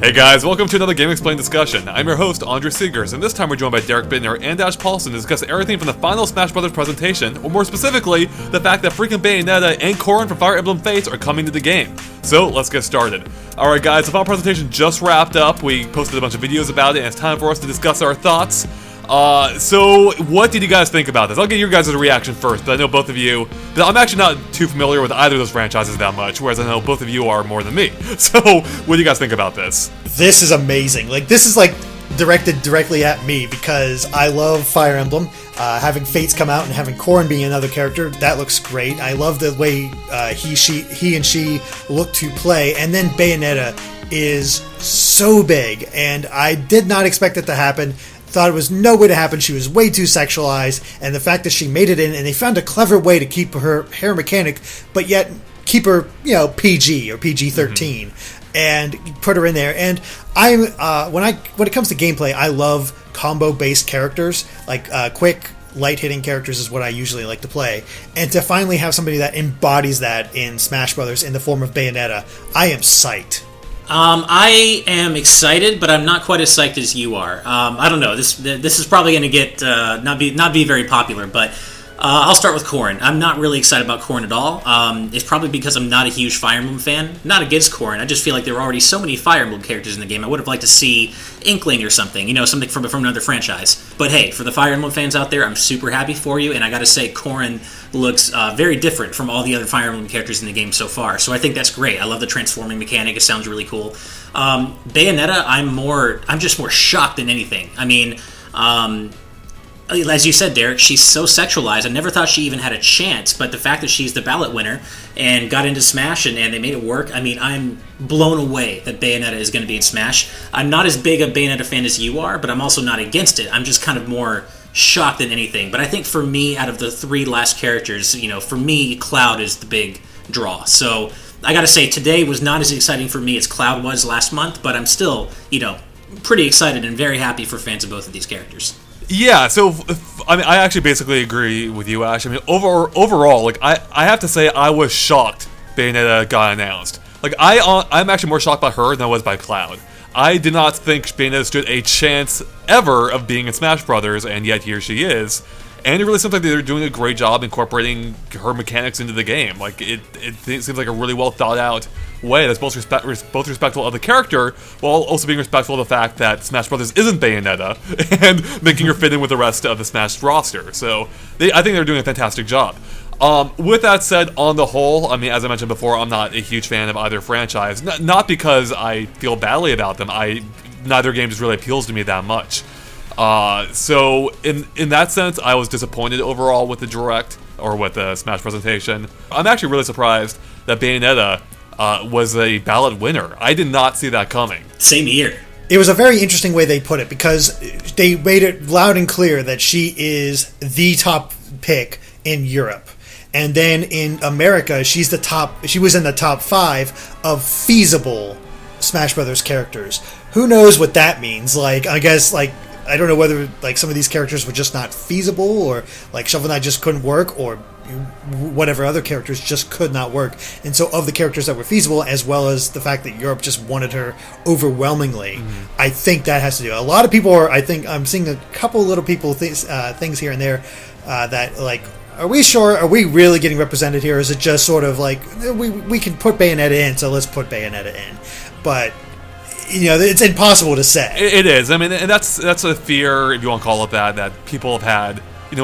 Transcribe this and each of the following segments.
Hey guys, welcome to another GameXplain discussion. I'm your host, Andre Seegers, and this time we're joined by Derek Bittner and Ash Paulson to discuss everything from the final Smash Bros. Presentation, or more specifically, the fact that freaking Bayonetta and Corrin from Fire Emblem Fates are coming to the game. So, let's get started. Alright guys, the final presentation just wrapped up. We posted a bunch of videos about it, and it's time for us to discuss our thoughts. So what did you guys think about this? I'll get your guys' reaction first, but I know both of you, I'm actually not too familiar with either of those franchises that much, whereas I know both of you are more than me. So, what do you guys think about this? This is amazing. This is directed directly at me because I love Fire Emblem. Having Fates come out and having Corrin being another character, that looks great. I love the way he and she look to play, and then Bayonetta is so big, and I did not expect it to happen. Thought it was no way to happen. She was way too sexualized, and the fact that she made it in, and they found a clever way to keep her hair mechanic, but yet keep her, PG or PG-13, and put her in there. And when it comes to gameplay, I love combo-based characters, quick, light-hitting characters is what I usually like to play. And to finally have somebody that embodies that in Smash Brothers in the form of Bayonetta, I am psyched. I am excited, but I'm not quite as psyched as you are. I don't know. This is probably going to get not be very popular, but I'll start with Corrin. I'm not really excited about Corrin at all. It's probably because I'm not a huge Fire Emblem fan. Not against Corrin. I just feel like there were already so many Fire Emblem characters in the game. I would have liked to see Inkling or something, something from another franchise. But hey, for the Fire Emblem fans out there, I'm super happy for you, and I got to say, Corrin looks very different from all the other Fire Emblem characters in the game so far. So I think that's great. I love the transforming mechanic. It sounds really cool. Bayonetta, I'm just more shocked than anything. I mean, as you said, Derek, she's so sexualized. I never thought she even had a chance, but the fact that she's the ballot winner and got into Smash and they made it work, I mean, I'm blown away that Bayonetta is going to be in Smash. I'm not as big a Bayonetta fan as you are, but I'm also not against it. I'm just kind of more shocked than anything. But I think for me, out of the three last characters, for me, Cloud is the big draw. So I got to say, today was not as exciting for me as Cloud was last month, but I'm still, pretty excited and very happy for fans of both of these characters. Yeah, so, I actually basically agree with you, Ash. I mean, overall, I have to say I was shocked Bayonetta got announced. I'm actually more shocked by her than I was by Cloud. I did not think Bayonetta stood a chance ever of being in Smash Brothers, and yet here she is. And it really seems like they're doing a great job incorporating her mechanics into the game. It seems like a really well thought out way that's both respectful of the character, while also being respectful of the fact that Smash Brothers isn't Bayonetta, and making her fit in with the rest of the Smash roster. So, I think they're doing a fantastic job. With that said, on the whole, I mean, as I mentioned before, I'm not a huge fan of either franchise. Not because I feel badly about them. Neither game just really appeals to me that much. So in that sense, I was disappointed overall with the Direct, or with the Smash presentation. I'm actually really surprised that Bayonetta was a ballot winner. I did not see that coming. Same here. It was a very interesting way they put it, because they made it loud and clear that she is the top pick in Europe. And then in America, she was in the top 5 of feasible Smash Brothers characters. Who knows what that means? I guess, I don't know whether, some of these characters were just not feasible, or, Shovel Knight just couldn't work, or whatever other characters just could not work. And so of the characters that were feasible, as well as the fact that Europe just wanted her overwhelmingly, I think that has to do. A lot of people I'm seeing a couple little people things here and there that, are we sure? Are we really getting represented here? Or is it just sort of we can put Bayonetta in, so let's put Bayonetta in? But it's impossible to say. It is. I mean, and that's a fear, if you want to call it that people have had,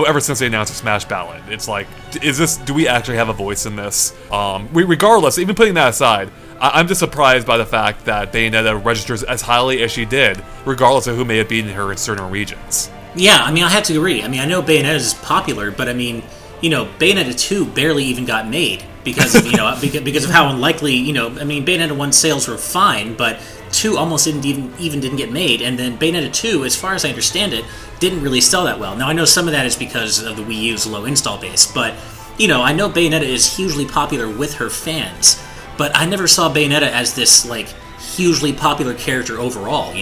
ever since they announced the Smash ballot. It's do we actually have a voice in this? Regardless, even putting that aside, I'm just surprised by the fact that Bayonetta registers as highly as she did, regardless of who may have beaten her in certain regions. Yeah, I mean, I have to agree. I mean, I know Bayonetta is popular, but I mean, Bayonetta 2 barely even got made because of, because of how unlikely, I mean, Bayonetta 1 sales were fine, but 2 almost didn't get made, and then Bayonetta 2, as far as I understand it, didn't really sell that well. Now, I know some of that is because of the Wii U's low install base, but, I know Bayonetta is hugely popular with her fans, but I never saw Bayonetta as this, hugely popular character overall,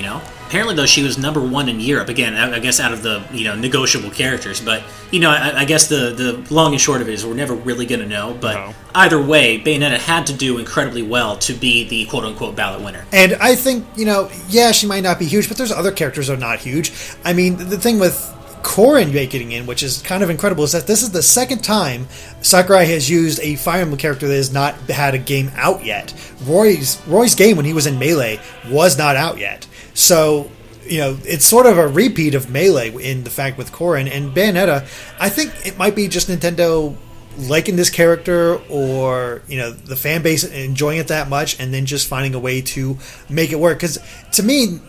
Apparently, though, she was number 1 in Europe. Again, I guess out of the, negotiable characters. But, I guess the long and short of it is we're never really going to know. But either way, Bayonetta had to do incredibly well to be the quote-unquote ballot winner. And I think, she might not be huge, but there's other characters that are not huge. I mean, the thing with Corrin getting in, which is kind of incredible, is that this is the second time Sakurai has used a Fire Emblem character that has not had a game out yet. Roy's game when he was in Melee was not out yet. So, it's sort of a repeat of Melee in the fact with Corrin and Bayonetta. I think it might be just Nintendo liking this character or, the fan base enjoying it that much and then just finding a way to make it work. Because to me,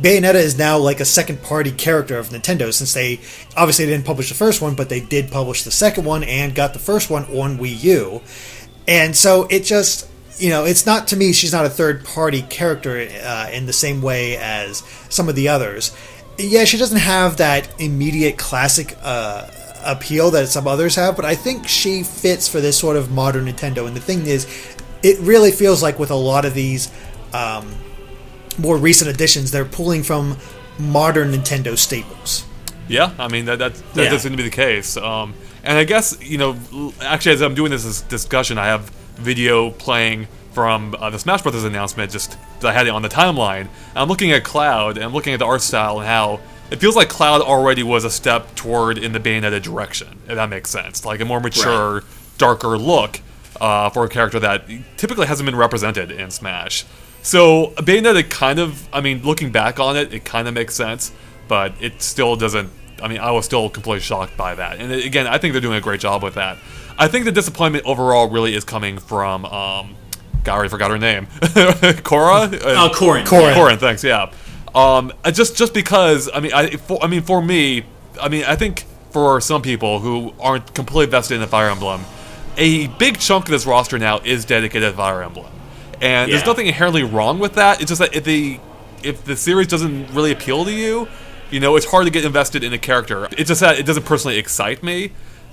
Bayonetta is now like a second-party character of Nintendo since they obviously didn't publish the first one, but they did publish the second one and got the first one on Wii U. And so it just... it's not, to me, she's not a third-party character in the same way as some of the others. Yeah, she doesn't have that immediate classic appeal that some others have, but I think she fits for this sort of modern Nintendo. And the thing is, it really feels like with a lot of these more recent editions, they're pulling from modern Nintendo staples. Yeah, I mean, that does seem to be the case. And I guess, actually, as I'm doing this discussion, I have video playing from the Smash Brothers announcement just that I had it on the timeline. And I'm looking at Cloud, and I'm looking at the art style and how it feels like Cloud already was a step toward in the Bayonetta direction, if that makes sense. Like a more mature, darker look for a character that typically hasn't been represented in Smash. So Bayonetta kind of, looking back on it, it kind of makes sense, but it still doesn't. I was still completely shocked by that. And again, I think they're doing a great job with that. I think the disappointment overall really is coming from, God, I already forgot her name. Corrin? Corrin. Corrin, thanks, yeah. Just because, for me, I think for some people who aren't completely vested in the Fire Emblem, a big chunk of this roster now is dedicated to Fire Emblem. And there's nothing inherently wrong with that. It's just that if the series doesn't really appeal to you, it's hard to get invested in a character. It's just that it doesn't personally excite me.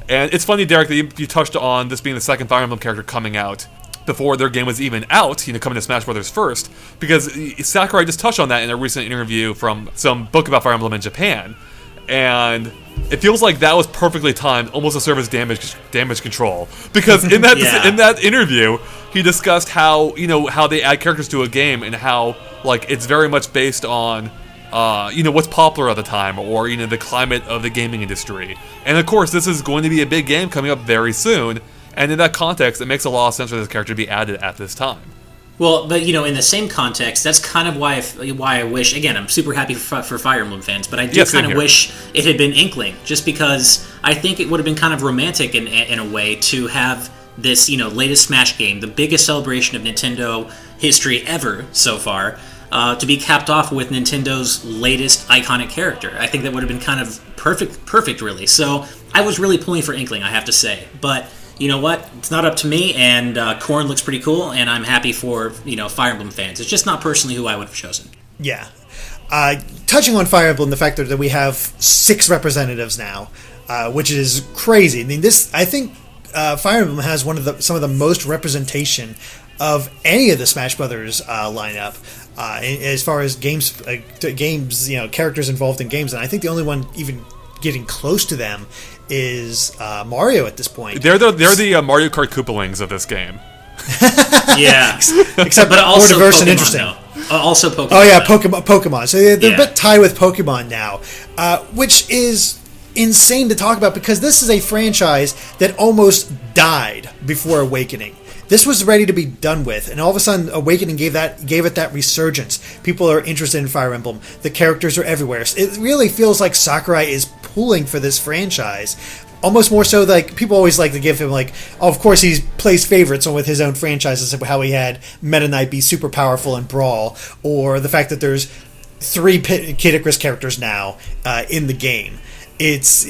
And it's funny, Derek, that you touched on this being the second Fire Emblem character coming out before their game was even out, coming to Smash Brothers first, because Sakurai just touched on that in a recent interview from some book about Fire Emblem in Japan, and it feels like that was perfectly timed, almost to serve as damage control, because in that in that interview, he discussed how how they add characters to a game and how it's very much based on what's popular at the time, or the climate of the gaming industry. And of course, this is going to be a big game coming up very soon, and in that context, it makes a lot of sense for this character to be added at this time. Well, but in the same context, that's kind of why I wish. Again, I'm super happy for Fire Emblem fans, but I do kind of wish it had been Inkling, just because I think it would have been kind of romantic in a way to have this latest Smash game, the biggest celebration of Nintendo history ever so far, to be capped off with Nintendo's latest iconic character. I think that would have been kind of perfect, really. So I was really pulling for Inkling, I have to say, but. You know what? It's not up to me, and Corrin looks pretty cool, and I'm happy for Fire Emblem fans. It's just not personally who I would have chosen. Yeah. Touching on Fire Emblem, the fact that we have 6 representatives now, which is crazy. I think Fire Emblem has some of the most representation of any of the Smash Brothers lineup, as far as games, characters involved in games, and I think the only one even getting close to them is Mario at this point. They're the Mario Kart Koopalings of this game. Yeah, except but also more diverse Pokemon, and interesting. Also Pokemon. Oh yeah, Pokemon. So they're a bit tied with Pokemon now, which is insane to talk about because this is a franchise that almost died before Awakening. This was ready to be done with, and all of a sudden, Awakening gave it that resurgence. People are interested in Fire Emblem. The characters are everywhere. It really feels like Sakurai is pulling for this franchise. Almost more so, people always like to give him, of course he plays favorites with his own franchises, how he had Meta Knight be super powerful in Brawl, or the fact that there's 3 Kid Icarus characters now in the game. It's,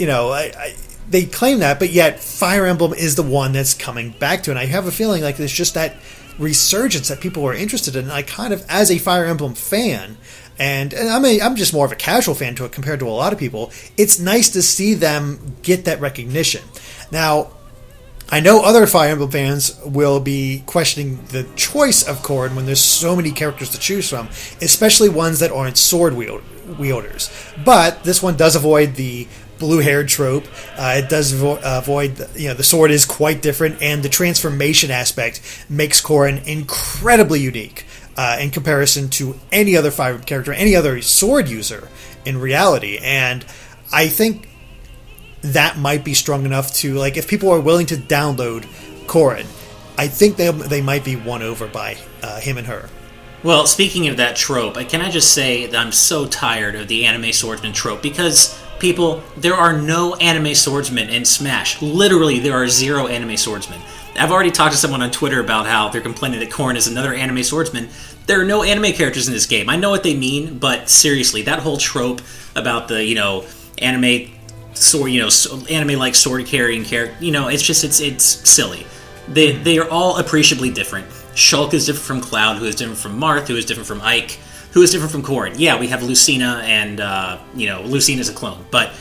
they claim that, but yet Fire Emblem is the one that's coming back to it. And I have a feeling like there's just that resurgence that people are interested in. I kind of, as a Fire Emblem fan, and I'm just more of a casual fan to it compared to a lot of people, it's nice to see them get that recognition. Now, I know other Fire Emblem fans will be questioning the choice of Corrin when there's so many characters to choose from, especially ones that aren't sword wielders. But this one does avoid the blue-haired trope. It does avoid, the sword is quite different, and the transformation aspect makes Corrin incredibly unique in comparison to any other Fire Emblem character, any other sword user in reality. And I think that might be strong enough to, like, if people are willing to download Corrin, I think they might be won over by him and her. Well, speaking of that trope, can I just say that I'm so tired of the anime swordsman trope, because, people, there are no anime swordsmen in Smash. Literally, there are 0 anime swordsmen. I've already talked to someone on Twitter about how they're complaining that Corrin is another anime swordsman. There are no anime characters in this game. I know what they mean, but seriously, that whole trope about the, anime sword, anime-like sword-carrying character, it's silly. They are all appreciably different. Shulk is different from Cloud, who is different from Marth, who is different from Ike, who is different from Corrin. Yeah, we have Lucina, and, Lucina's a clone, but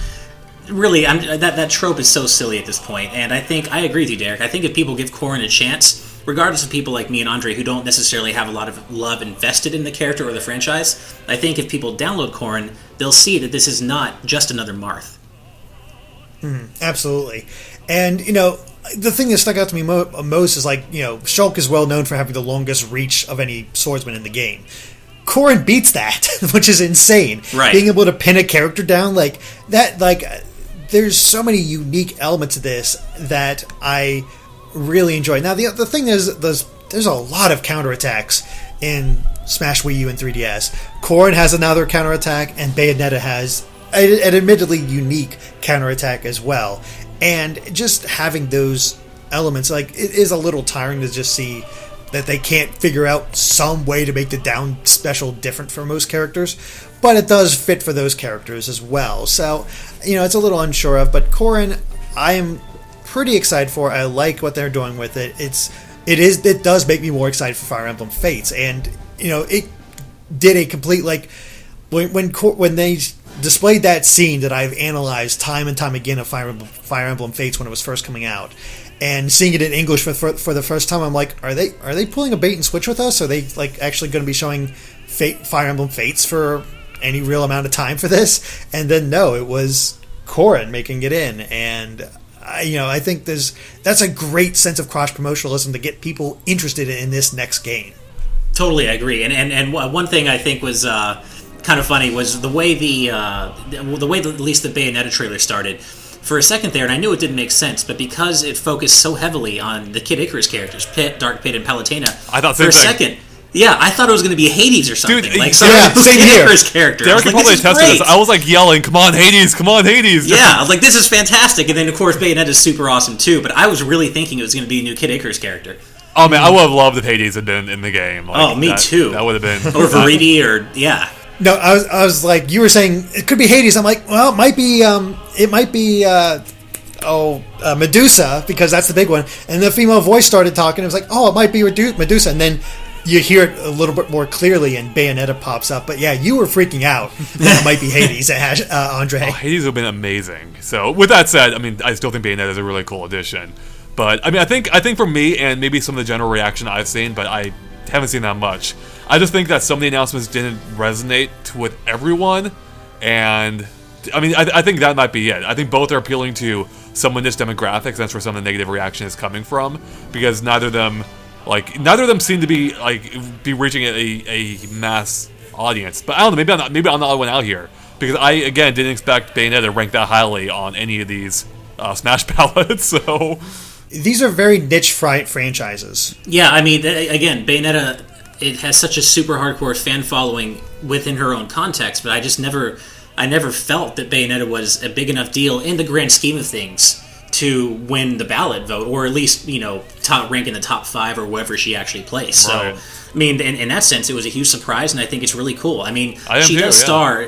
really, that trope is so silly at this point, and I agree with you, Derek. I think if people give Corrin a chance, regardless of people like me and Andre who don't necessarily have a lot of love invested in the character or the franchise, I think if people download Corrin, they'll see that this is not just another Marth. Absolutely. And, the thing that stuck out to me most is, Shulk is well known for having the longest reach of any swordsman in the game. Corrin beats that, which is insane. Right. Being able to pin a character down like that, there's so many unique elements to this that I really enjoy. Now, the thing is, there's a lot of counterattacks in Smash Wii U and 3DS. Corrin has another counterattack, and Bayonetta has an admittedly unique counterattack as well. And just having those elements, it is a little tiring to just see that they can't figure out some way to make the down special different for most characters, but it does fit for those characters as well. So, it's a little unsure of, but Corrin, I am pretty excited for. I like what they're doing with it. It does make me more excited for Fire Emblem Fates, and it did a complete, when they displayed that scene that I've analyzed time and time again of Fire Emblem Fates when it was first coming out, and seeing it in English for the first time, I'm like, are they pulling a bait and switch with us? Are they actually going to be showing Fire Emblem Fates for any real amount of time for this? And then no, it was Corrin making it in, and I think that's a great sense of cross promotionalism to get people interested in this next game. Totally, I agree. And one thing I think was kind of funny was the way at least the Bayonetta trailer started. For a second there, and I knew it didn't make sense, but because it focused so heavily on the Kid Icarus characters, Pit, Dark Pit, and Palutena, I thought for a second, I thought it was going to be Hades or something. Dude, same Kid Icarus character. Derek can probably attest to this. I was yelling, "Come on, Hades! Come on, Hades!" Yeah, I was like, "This is fantastic!" And then of course Bayonetta is super awesome too. But I was really thinking it was going to be a new Kid Icarus character. Oh man, I would have loved if Hades had been in the game. Me too. That would have been or Viridi, or yeah. No, I was like, you were saying it could be Hades. I'm like, well, it might be Medusa, because that's the big one. And the female voice started talking. It was like, oh, it might be Medusa. And then you hear it a little bit more clearly, and Bayonetta pops up. But yeah, you were freaking out that it might be Hades, Andre. Oh, Hades would have been amazing. So with that said, I still think Bayonetta is a really cool addition. But I think for me, and maybe some of the general reaction I've seen, but I haven't seen that much, I just think that some of the announcements didn't resonate with everyone, and I think that might be it. I think both are appealing to some of this demographics, and that's where some of the negative reaction is coming from, because neither of them seem to be reaching a mass audience. But I don't know, maybe I'm the odd one out here, because I again didn't expect Bayonetta to rank that highly on any of these Smash ballots. So these are very niche franchises. Yeah, again, Bayonetta, it has such a super hardcore fan following within her own context, but I never felt that Bayonetta was a big enough deal in the grand scheme of things to win the ballot vote, or at least, top rank in the top 5 or wherever she actually plays. So, right. In that sense, it was a huge surprise, and I think it's really cool. She does star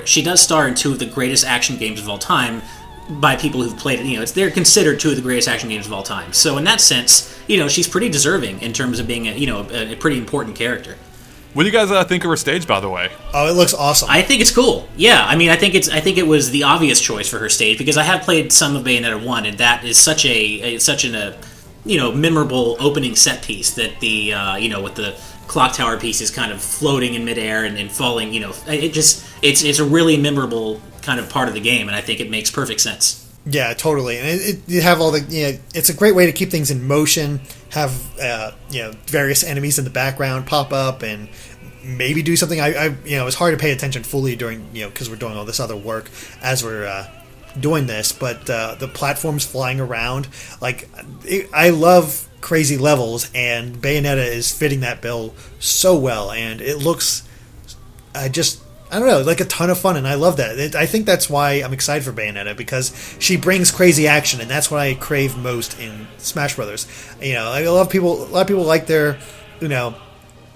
in 2 of the greatest action games of all time, by people who've played it. They're considered two of the greatest action games of all time. So in that sense, she's pretty deserving in terms of being a pretty important character. What do you guys think of her stage, by the way? Oh, it looks awesome. I think it's cool. Yeah, I mean, I think it was the obvious choice for her stage because I have played some of Bayonetta 1, and that is such a memorable opening set piece that the with the clock tower pieces kind of floating in midair and falling. It's a really memorable kind of part of the game, and I think it makes perfect sense. Yeah, totally. And you have all the, it's a great way to keep things in motion, have, various enemies in the background pop up and maybe do something. It was hard to pay attention fully during, because we're doing all this other work as we're doing this, but the platforms flying around, I love crazy levels, and Bayonetta is fitting that bill so well, and it looks, I don't know, like a ton of fun, and I love that. I think that's why I'm excited for Bayonetta, because she brings crazy action, and that's what I crave most in Smash Brothers. A lot of people like their,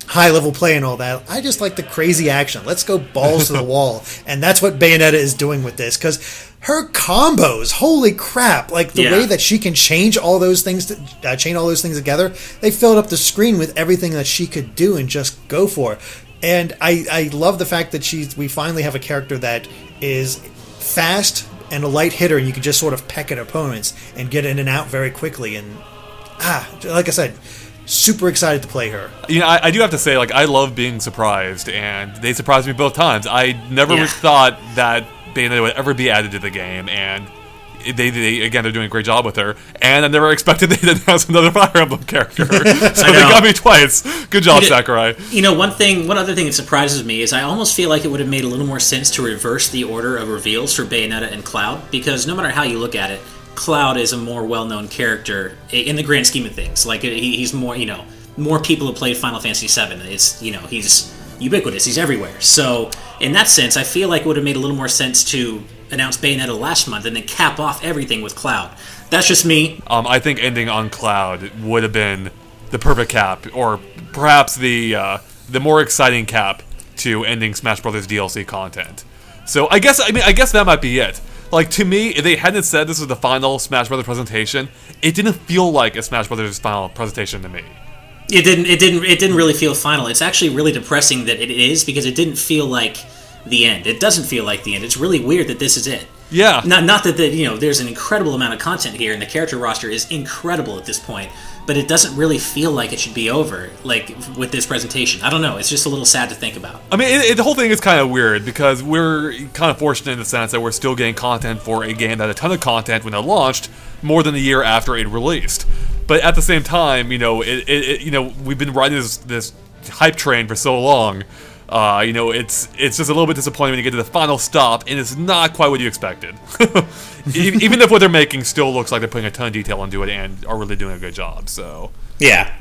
high level play and all that. I just like the crazy action. Let's go balls to the wall, and that's what Bayonetta is doing with this, because her combos, holy crap! Like the way that she can change all those things, chain all those things together. They filled up the screen with everything that she could do and just go for. And I love the fact that we finally have a character that is fast and a light hitter, and you can just sort of peck at opponents and get in and out very quickly. And like I said, super excited to play her. I do have to say, I love being surprised, and they surprised me both times. I never thought that Bayonetta would ever be added to the game, and they again, they're doing a great job with her, and I never expected they'd announce another Fire Emblem character. So they got me twice. Good job, Sakurai. One other thing that surprises me is I almost feel like it would have made a little more sense to reverse the order of reveals for Bayonetta and Cloud, because no matter how you look at it, Cloud is a more well-known character in the grand scheme of things. He's more, more people have played Final Fantasy VII. It's, he's ubiquitous. He's everywhere. So in that sense, I feel like it would have made a little more sense to announce Bayonetta last month and then cap off everything with Cloud. That's just me. I think ending on Cloud would have been the perfect cap, or perhaps the more exciting cap to ending Smash Brothers DLC content. So I guess that might be it. To me, if they hadn't said this was the final Smash Brothers presentation, it didn't feel like a Smash Brothers final presentation to me. It didn't really feel final. It's actually really depressing that it is, because it didn't feel like the end. It doesn't feel like the end. It's really weird that this is it. Yeah. Not that there's an incredible amount of content here, and the character roster is incredible at this point, but it doesn't really feel like it should be over, with this presentation. I don't know. It's just a little sad to think about. I mean, the whole thing is kind of weird, because we're kind of fortunate in the sense that we're still getting content for a game that had a ton of content when it launched, more than a year after it released. But at the same time, we've been riding this hype train for so long. It's just a little bit disappointing when you get to the final stop, and it's not quite what you expected. Even if what they're making still looks like they're putting a ton of detail into it and are really doing a good job. So yeah.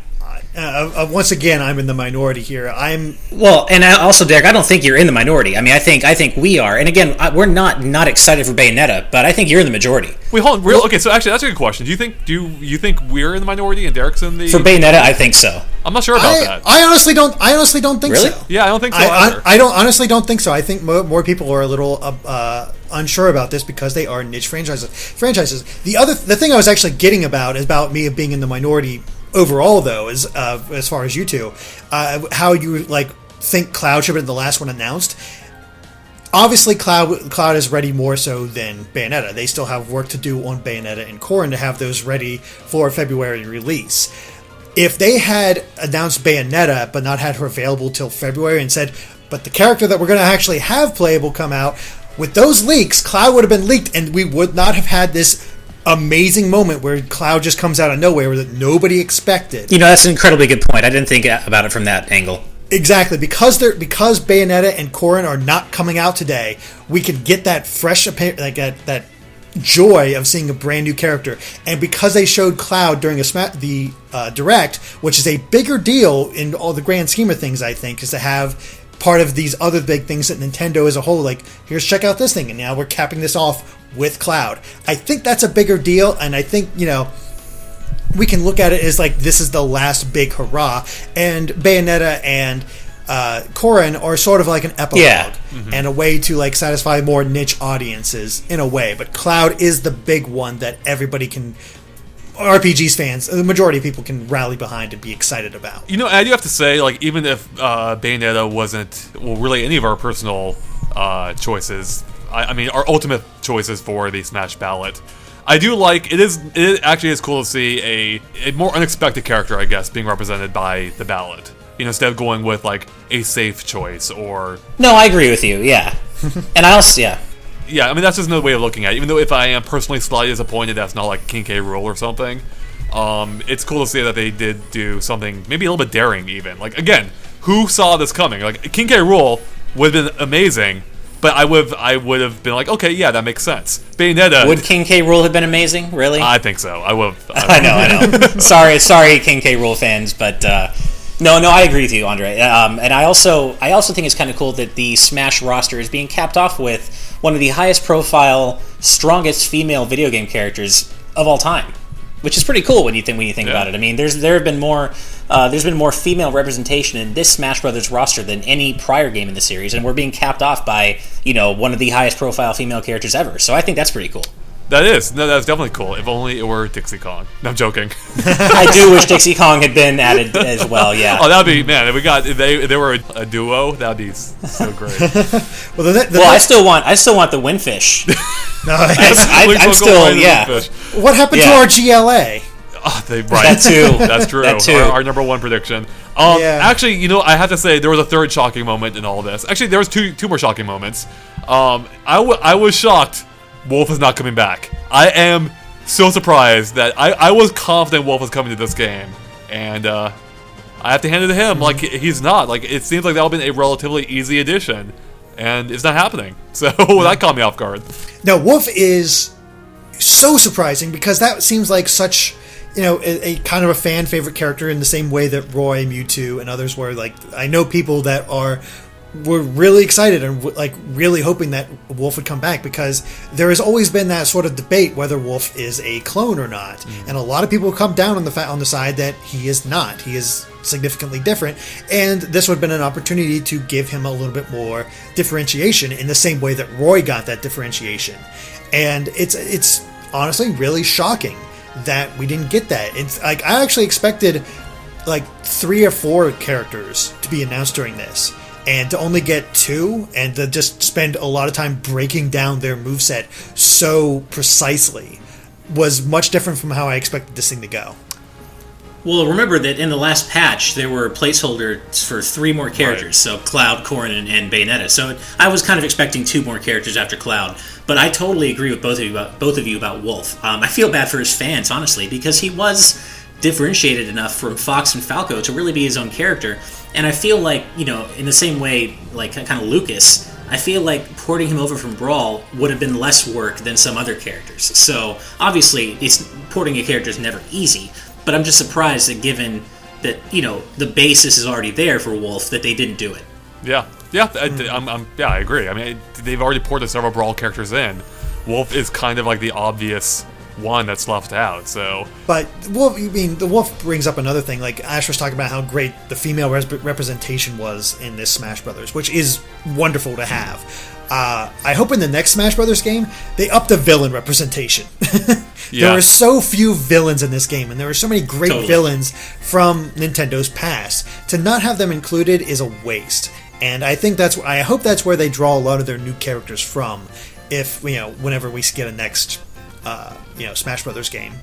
Once again, I'm in the minority here. And also, Derek, I don't think you're in the minority. I mean, I think we are. And again, we're not excited for Bayonetta, but I think you're in the majority. Wait, hold on. Okay, so actually, that's a good question. Do you think we're in the minority and Derek's in the? For Bayonetta, I think so. I'm not sure about that. I honestly don't think really? so. Yeah, I don't think so either. I honestly don't think so. I think more people are a little unsure about this because they are niche franchises. The thing I was actually getting about is about me being in the minority overall, though, is as far as you two, how you think Cloud should have been the last one announced. Obviously, Cloud is ready more so than Bayonetta. They still have work to do on Bayonetta and Corrin to have those ready for February release. If they had announced Bayonetta but not had her available till February and said, but the character that we're going to actually have playable come out, with those leaks, Cloud would have been leaked, and we would not have had this amazing moment where Cloud just comes out of nowhere that nobody expected. That's an incredibly good point. I didn't think about it from that angle. Exactly. Because Bayonetta and Corrin are not coming out today, we could get that fresh, that joy of seeing a brand new character. And because they showed Cloud during the Direct, which is a bigger deal in all the grand scheme of things, I think, is to have part of these other big things that Nintendo as a whole, here's, check out this thing, and now we're capping this off with Cloud. I think that's a bigger deal, and I think, we can look at it as this is the last big hurrah. And Bayonetta and Corrin are sort of like an epilogue Yeah. and a way to like satisfy more niche audiences in a way. But Cloud is the big one that everybody can, RPGs fans, the majority of people can rally behind and be excited about. You know, I do have to say, like, even if Bayonetta wasn't, well, really any of our personal choices, I mean, our ultimate choices for the Smash ballot, I do like, it actually is cool to see a more unexpected character, I guess, being represented by the ballot. You know, instead of going with, like, a safe choice or... No, I agree with you, yeah. And I also, yeah. Yeah, I mean, that's just another way of looking at it. Even though if I am personally slightly disappointed that's not like King K. Rool or something, it's cool to see that they did do something maybe a little bit daring even. Like, again, who saw this coming? Like, King K. Rool would have been amazing, but I would have been like, okay, yeah, that makes sense. Bayonetta... Would King K. Rool have been amazing, really? I think so. I would have... I know. sorry, King K. Rool fans, but... No, I agree with you, Andre. And I also think it's kind of cool that the Smash roster is being capped off with one of the highest profile, strongest female video game characters of all time, which is pretty cool when you think about it. I mean, there's been more female representation in this Smash Brothers roster than any prior game in the series, and we're being capped off by one of the highest profile female characters ever. So I think that's pretty cool. That's definitely cool. If only it were Dixie Kong. No, I'm joking. I do wish Dixie Kong had been added as well. Yeah. Oh, that'd be, man. If they were a duo, that'd be so great. I still want the Windfish. No, I'm still, yeah. What happened to our GLA? Oh, right. That too. That's true. That too. Our number one prediction. Actually, I have to say there was a third shocking moment in all this. Actually, there was two more shocking moments. I was shocked Wolf is not coming back. I am so surprised that I was confident Wolf was coming to this game, and I have to hand it to him. Like, he's not. Like, it seems like that would have been a relatively easy addition, and it's not happening. So that caught me off guard. No, Wolf is so surprising because that seems like such, a kind of a fan favorite character in the same way that Roy, Mewtwo, and others were. Like, I know people that were really excited and like really hoping that Wolf would come back because there has always been that sort of debate whether Wolf is a clone or not, and a lot of people come down on the side that he is not. He is significantly different, and this would have been an opportunity to give him a little bit more differentiation in the same way that Roy got that differentiation. And it's honestly really shocking that we didn't get that. It's like I actually expected like 3 or 4 characters to be announced during this, and to only get 2 and to just spend a lot of time breaking down their moveset so precisely was much different from how I expected this thing to go. Well, remember that in the last patch there were placeholders for 3 more characters, right. So Cloud, Corrin, and Bayonetta. So I was kind of expecting 2 more characters after Cloud, but I totally agree with both of you about Wolf. I feel bad for his fans, honestly, because he was differentiated enough from Fox and Falco to really be his own character. And I feel like, in the same way, like kind of Lucas, I feel like porting him over from Brawl would have been less work than some other characters. So obviously, porting a character is never easy, but I'm just surprised that given that, the basis is already there for Wolf, that they didn't do it. Yeah, I agree. I mean, they've already ported several Brawl characters in. Wolf is kind of like the obvious one that's left out, so... But the Wolf brings up another thing. Like, Ash was talking about how great the female representation was in this Smash Brothers, which is wonderful to have. I hope in the next Smash Brothers game, they up the villain representation. There are so few villains in this game, and there are so many great villains from Nintendo's past. To not have them included is a waste. And I hope that's where they draw a lot of their new characters from, if, whenever we get a next... Smash Brothers game.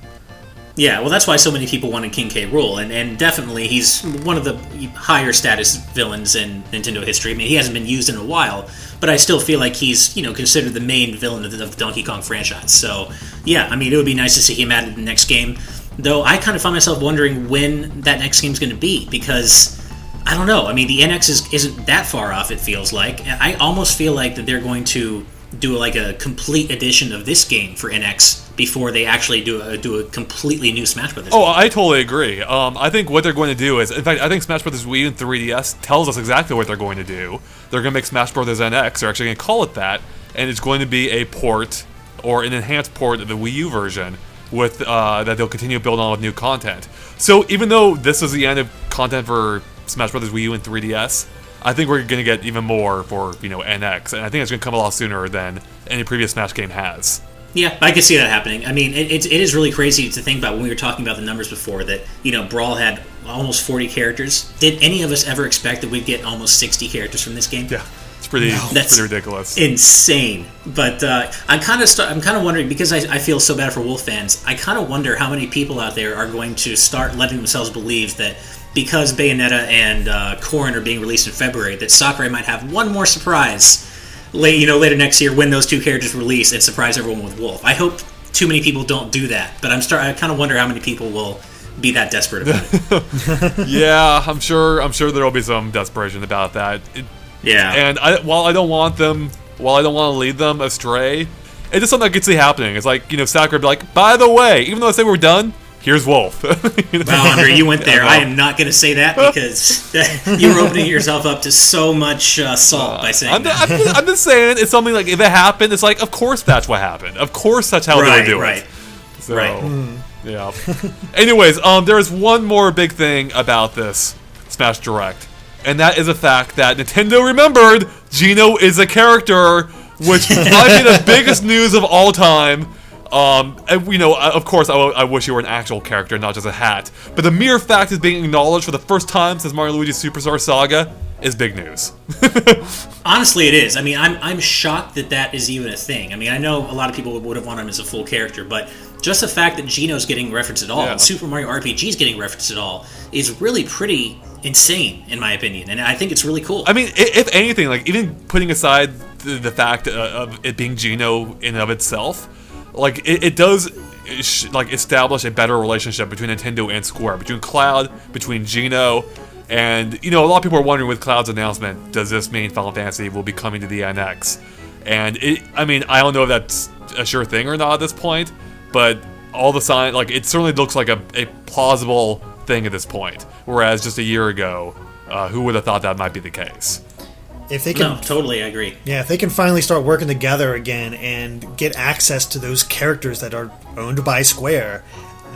Yeah, well, that's why so many people wanted King K. Rool, and definitely he's one of the higher status villains in Nintendo history. I mean, he hasn't been used in a while, but I still feel like he's, considered the main villain of the Donkey Kong franchise. So, yeah, I mean, it would be nice to see him added in the next game, though I kind of find myself wondering when that next game's going to be, because, I don't know, I mean, the NX isn't that far off, it feels like. I almost feel like that they're going to do like a complete edition of this game for NX before they actually do a completely new Smash Brothers game. I totally agree. I think what they're going to do is, in fact, I think Smash Brothers Wii U and 3DS tells us exactly what they're going to do. They're going to make Smash Brothers NX. They're actually going to call it that, and it's going to be a port or an enhanced port of the Wii U version with that they'll continue to build on with new content. So even though this is the end of content for Smash Brothers Wii U and 3DS, I think we're going to get even more for, NX, and I think it's going to come a lot sooner than any previous Smash game has. Yeah, I can see that happening. I mean, it is really crazy to think about when we were talking about the numbers before that, Brawl had almost 40 characters. Did any of us ever expect that we'd get almost 60 characters from this game? Yeah, it's pretty ridiculous. Insane. But I'm kind of wondering, because I feel so bad for Wolf fans, I kind of wonder how many people out there are going to start letting themselves believe that because Bayonetta and Corrin are being released in February, that Sakurai might have one more surprise later next year when those two characters release and surprise everyone with Wolf. I hope too many people don't do that, but I kind of wonder how many people will be that desperate about it. Yeah, I'm sure there'll be some desperation about that. Yeah. And while I don't want to lead them astray, it's just something I could see happening. It's like, Sakurai would be like, by the way, even though I say we're done, here's Wolf. Wow, Andre, you went there. I am not going to say that because you were opening yourself up to so much salt by saying that. I'm just saying, it's something like, if it happened, it's like, of course that's what happened. Of course that's how they do it. So, yeah. Anyways, there is one more big thing about this Smash Direct, and that is the fact that Nintendo remembered Geno is a character, which might be the biggest news of all time. And, of course, I wish you were an actual character, not just a hat. But the mere fact is being acknowledged for the first time since Mario & Luigi's Superstar Saga is big news. Honestly, it is. I mean, I'm shocked that is even a thing. I mean, I know a lot of people would have wanted him as a full character, but just the fact that Geno's getting referenced at all, and Super Mario RPG is getting referenced at all, is really pretty insane, in my opinion. And I think it's really cool. I mean, if anything, like, even putting aside the fact of it being Geno in and of itself, like, it does establish a better relationship between Nintendo and Square, between Cloud, between Geno, and a lot of people are wondering with Cloud's announcement, does this mean Final Fantasy will be coming to the NX? And I don't know if that's a sure thing or not at this point, but all the signs, like, it certainly looks like a plausible thing at this point. Whereas just a year ago, who would have thought that might be the case? If they can, no, totally, I agree. Yeah, if they can finally start working together again and get access to those characters that are owned by Square,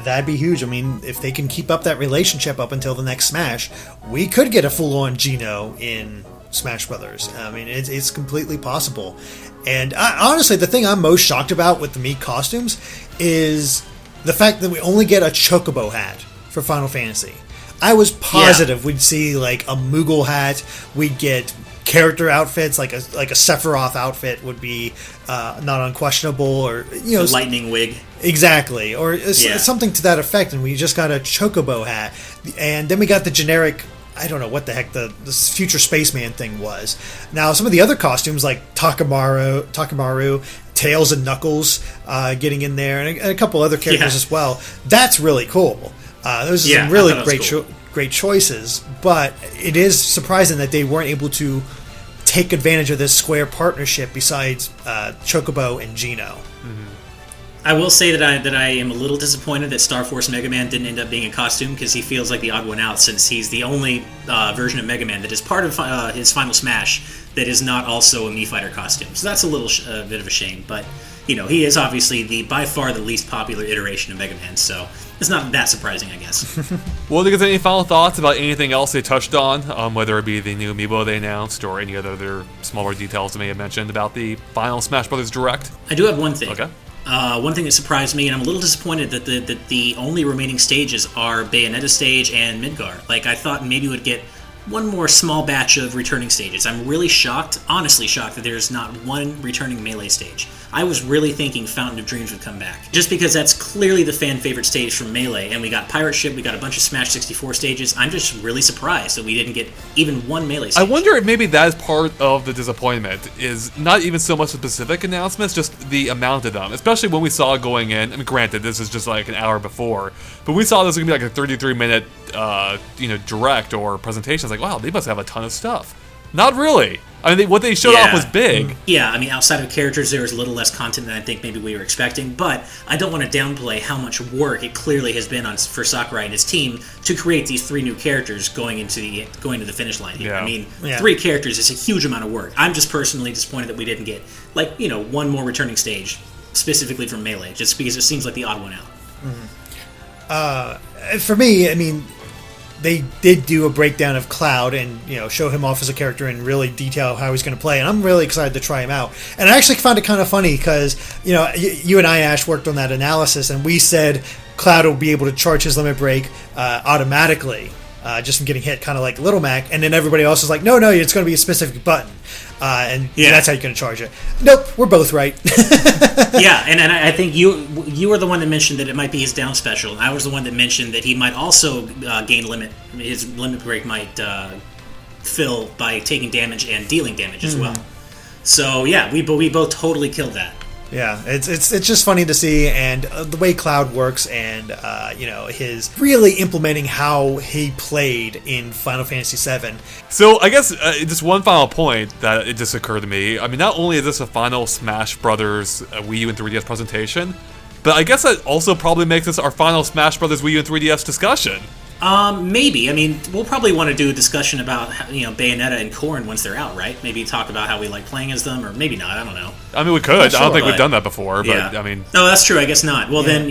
that'd be huge. I mean, if they can keep up that relationship up until the next Smash, we could get a full-on Geno in Smash Brothers. I mean, it's completely possible. And honestly, the thing I'm most shocked about with the Mii costumes is the fact that we only get a Chocobo hat for Final Fantasy. I was positive we'd see like a Moogle hat, we'd get character outfits, like a Sephiroth outfit would be not unquestionable, or the lightning wig, exactly, or something to that effect. And we just got a Chocobo hat, and then we got the generic. I don't know what the heck the future spaceman thing was. Now some of the other costumes like Takamaru, Tails and Knuckles getting in there, and a couple other characters as well. That's really cool. Those are some really great choices, but it is surprising that they weren't able to take advantage of this Square partnership besides Chocobo and Geno. Mm-hmm. I will say that I am a little disappointed that Star Force Mega Man didn't end up being a costume, because he feels like the odd one out, since he's the only version of Mega Man that is part of his Final Smash that is not also a Mii Fighter costume. So that's a little bit of a shame, but he is obviously by far the least popular iteration of Mega Man, so it's not that surprising, I guess. Well, do you guys have any final thoughts about anything else they touched on, whether it be the new Amiibo they announced or any other smaller details they may have mentioned about the final Smash Brothers Direct? I do have one thing. Okay. One thing that surprised me, and I'm a little disappointed that the only remaining stages are Bayonetta stage and Midgar. Like, I thought maybe we'd get one more small batch of returning stages. I'm really shocked, honestly shocked, that there's not one returning Melee stage. I was really thinking Fountain of Dreams would come back, just because that's clearly the fan favorite stage from Melee, and we got Pirate Ship, we got a bunch of Smash 64 stages. I'm just really surprised that we didn't get even one Melee stage. I wonder if maybe that is part of the disappointment, is not even so much the specific announcements, just the amount of them, especially when we saw going in. I mean, granted, this is just like an hour before, but we saw this was going to be like a 33-minute direct or presentation. It's like, wow, they must have a ton of stuff. Not really. I mean, what they showed off was big. Yeah, I mean, outside of characters, there was a little less content than I think maybe we were expecting, but I don't want to downplay how much work it clearly has been for Sakurai and his team to create these 3 new characters going to the finish line here. Yeah. I mean, 3 characters is a huge amount of work. I'm just personally disappointed that we didn't get, one more returning stage, specifically from Melee, just because it seems like the odd one out. For me, I mean, they did do a breakdown of Cloud and show him off as a character and really detail how he's going to play. And I'm really excited to try him out. And I actually found it kind of funny because you and I, Ash, worked on that analysis, and we said Cloud will be able to charge his limit break automatically. Just from getting hit, kind of like Little Mac, and then everybody else is like, no, it's going to be a specific button, and that's how you're going to charge it. Nope, we're both right. Yeah, and I think you were the one that mentioned that it might be his down special, and I was the one that mentioned that he might also gain limit. His limit break might fill by taking damage and dealing damage as well. So yeah, we both totally killed that. Yeah, it's just funny to see, and the way Cloud works, and his really implementing how he played in Final Fantasy VII. So I guess just one final point that it just occurred to me. I mean, not only is this a final Smash Brothers Wii U and 3DS presentation, but I guess that also probably makes this our final Smash Brothers Wii U and 3DS discussion. Maybe. I mean, we'll probably want to do a discussion about Bayonetta and Corrin once they're out, right? Maybe talk about how we like playing as them, or maybe not. I don't know. I mean, we could. Sure, I don't think we've done that before, but I mean. No, that's true. I guess not. Well, then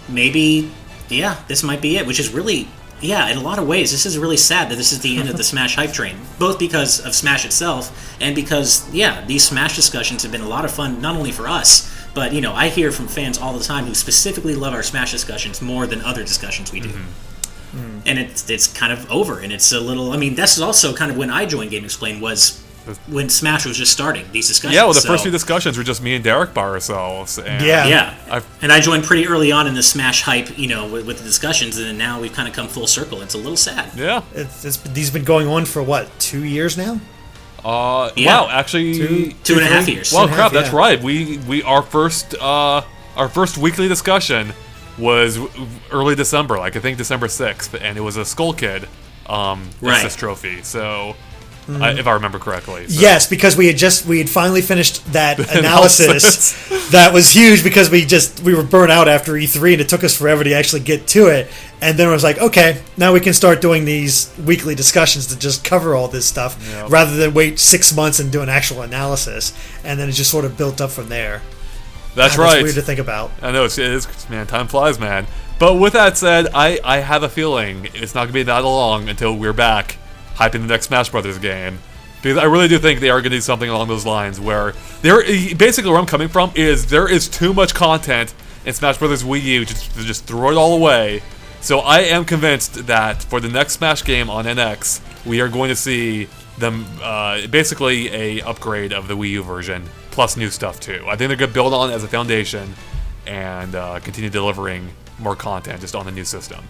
maybe this might be it. Which is really in a lot of ways, this is really sad that this is the end of the Smash hype train. Both because of Smash itself, and because these Smash discussions have been a lot of fun, not only for us, but I hear from fans all the time who specifically love our Smash discussions more than other discussions we do. And it's kind of over, and it's a little. I mean, this is also kind of when I joined GameXplain, was when Smash was just starting these discussions. Yeah, well, the first few discussions were just me and Derek by ourselves. And and I joined pretty early on in the Smash hype, with the discussions, and then now we've kind of come full circle. It's a little sad. Yeah, these have been going on for what, 2 years now? Wow, actually, two and a half years. Well, crap, that's right. We our first weekly discussion was early December, I think December 6th, and it was a Skull Kid Nexus trophy. So, if I remember correctly. So. Yes, because we had finally finished that analysis. That was huge because we were burnt out after E3, and it took us forever to actually get to it. And then it was like, okay, now we can start doing these weekly discussions to just cover all this stuff, rather than wait 6 months and do an actual analysis. And then it just sort of built up from there. That's right. That's weird to think about. I know, it is, man, time flies, man. But with that said, I have a feeling it's not going to be that long until we're back hyping the next Smash Brothers game. Because I really do think they are going to do something along those lines where basically where I'm coming from is there is too much content in Smash Brothers Wii U to just throw it all away. So I am convinced that for the next Smash game on NX, we are going to see them basically a upgrade of the Wii U version. Plus new stuff too. I think they're going to build on it as a foundation and continue delivering more content just on the new system.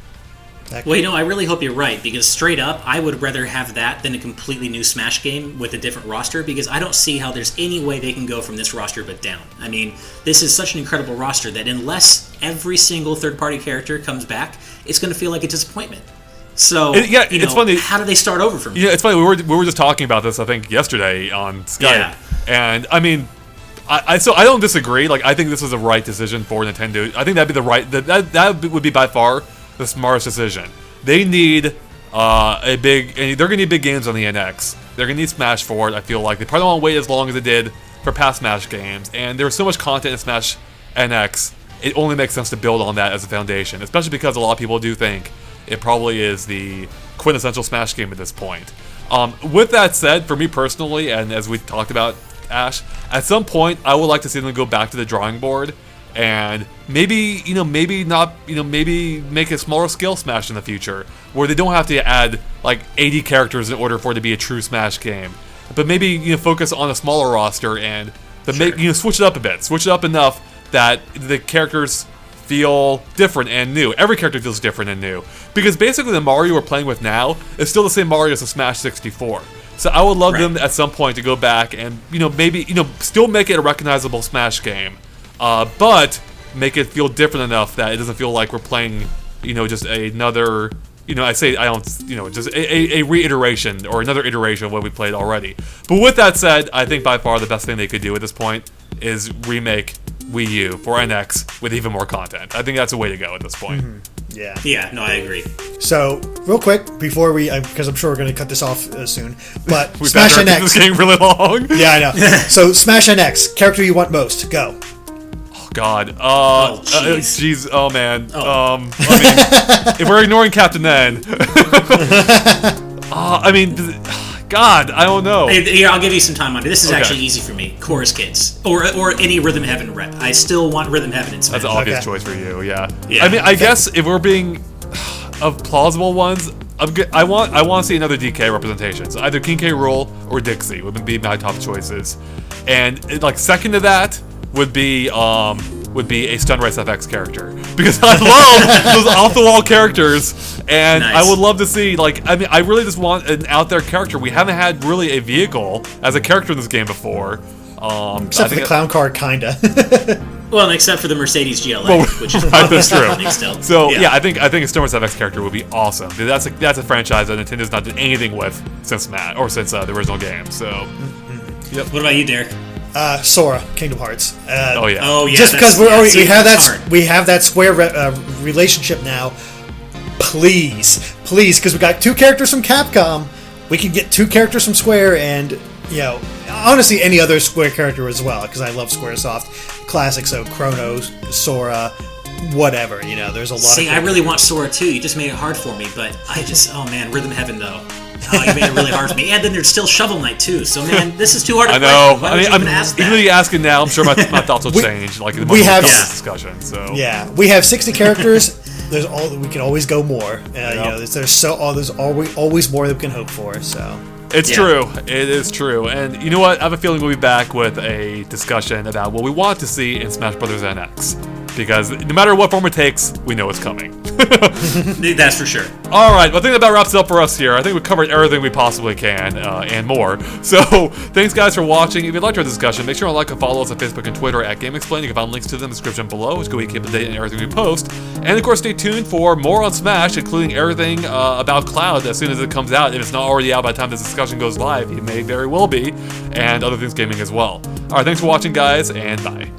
Well, I really hope you're right, because straight up, I would rather have that than a completely new Smash game with a different roster, because I don't see how there's any way they can go from this roster but down. I mean, this is such an incredible roster that unless every single third-party character comes back, it's going to feel like a disappointment. So, it's funny. How do they start over from here? Yeah, it's funny. We were just talking about this, I think, yesterday on Skype. Yeah. And, I mean, I don't disagree. Like, I think this is the right decision for Nintendo. I think that'd be that would be by far the smartest decision. They need they're gonna need big games on the NX. They're gonna need Smash for it. I feel like they probably don't want to wait as long as they did for past Smash games. And there's so much content in Smash NX. It only makes sense to build on that as a foundation, especially because a lot of people do think it probably is the quintessential Smash game at this point. With that said, for me personally, and as we talked about, Ash, at some point I would like to see them go back to the drawing board and maybe make a smaller scale Smash in the future, where they don't have to add like 80 characters in order for it to be a true Smash game, but maybe focus on a smaller roster and switch it up a bit, switch it up enough that the characters feel different and new. Every character feels different and new, because basically the Mario we're playing with now is still the same Mario as the Smash 64. So I would love them at some point to go back and maybe still make it a recognizable Smash game, but make it feel different enough that it doesn't feel like we're playing just another just a reiteration or another iteration of what we played already. But with that said, I think by far the best thing they could do at this point is remake Wii U for NX with even more content. I think that's a way to go at this point. Mm-hmm. Yeah. Yeah, no, I agree. So, real quick, before because I'm sure we're going to cut this off soon, but Smash NX. This game really long. Yeah, I know. So, Smash NX, character you want most, go. Oh God. jeez. Oh man. Oh. I mean, if we're ignoring Captain N, I mean, God, I don't know. Here, I'll give you some time on it. This is Okay. actually easy for me. Chorus Kids. Or any Rhythm Heaven rep. I still want Rhythm Heaven in Smash. That's an obvious Okay. choice for you. Yeah. Yeah. I mean, I guess if we're being of plausible ones, I want to see another DK representation. So either King K. Rool or Dixie would be my top choices, and like second to that would be a Stunrise FX character, because I love those off the wall characters, and Nice. I would love to see I really just want an out there character. We haven't had really a vehicle as a character in this game before. Except for the clown car, kinda. Well, except for the Mercedes GLA, Well, which is right, that's true. happening still. So yeah, I think a Stunrise FX character would be awesome. That's a franchise that Nintendo's not done anything with since the original game. So, What about you, Derek? Sora, Kingdom Hearts. oh yeah. Oh yeah, Just because that's we have that Square relationship now. Please, because we got 2 characters from Capcom, we can get 2 characters from Square, and honestly, any other Square character as well, because I love SquareSoft classics. So Chronos, Sora, whatever. There's a lot. See, of I really want Sora too. You just made it hard for me, but oh man, Rhythm Heaven though. Oh, you made it really hard for me. And then there's still Shovel Knight too. So man, this is too hard to I know. Why would you even ask that? Even though you ask it now, I'm sure my thoughts will change. Like in the we have- this discussion. So Yeah, we have 60 characters. We can always go more. There's always more that we can hope for. So. It's true. It is true. And you know what? I have a feeling we'll be back with a discussion about what we want to see in Smash Bros. NX. Because no matter what form it takes, we know it's coming. That's for sure. Alright, well, I think that about wraps it up for us here. I think we've covered everything we possibly can, and more. So, thanks guys for watching. If you liked our discussion, make sure to like and follow us on Facebook and Twitter at GameXplain. You can find links to them in the description below, which go keep up to date on everything we post. And of course, stay tuned for more on Smash, including everything about Cloud as soon as it comes out. If it's not already out by the time this discussion goes live, it may very well be, and other things gaming as well. Alright, thanks for watching guys, and bye.